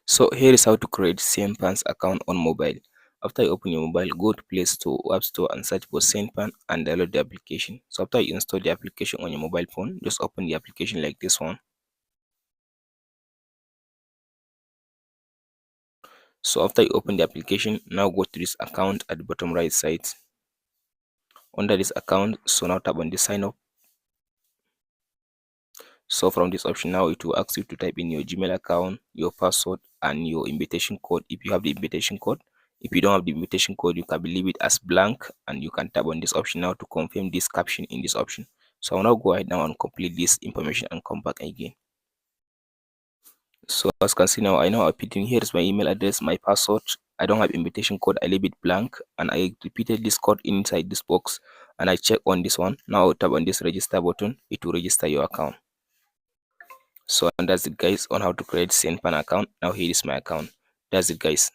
So here is how to create Cnfans account on mobile. After you open your mobile, go to Play Store or App Store and search for Cnfan and download the application. So after you install the application on your mobile phone, just open the application like this one. So after you open the application, now go to this account at the bottom right side. Under this account, so now tap on the sign up. So from this option now, it will ask you to type in your Gmail account, your password, and your invitation code if you have the invitation code. If you don't have the invitation code, you can leave it as blank and you can tap on this option now to confirm this caption in this option. So I'll now go ahead now and complete this information and come back again. So as you can see now, I know I put in here is my email address, my password. I don't have invitation code, I leave it blank and I repeated this code inside this box and I check on this one. Now I'll tap on this register button, it will register your account. So and that's it guys on how to create Cnfan account. Now here is my account. That's it guys.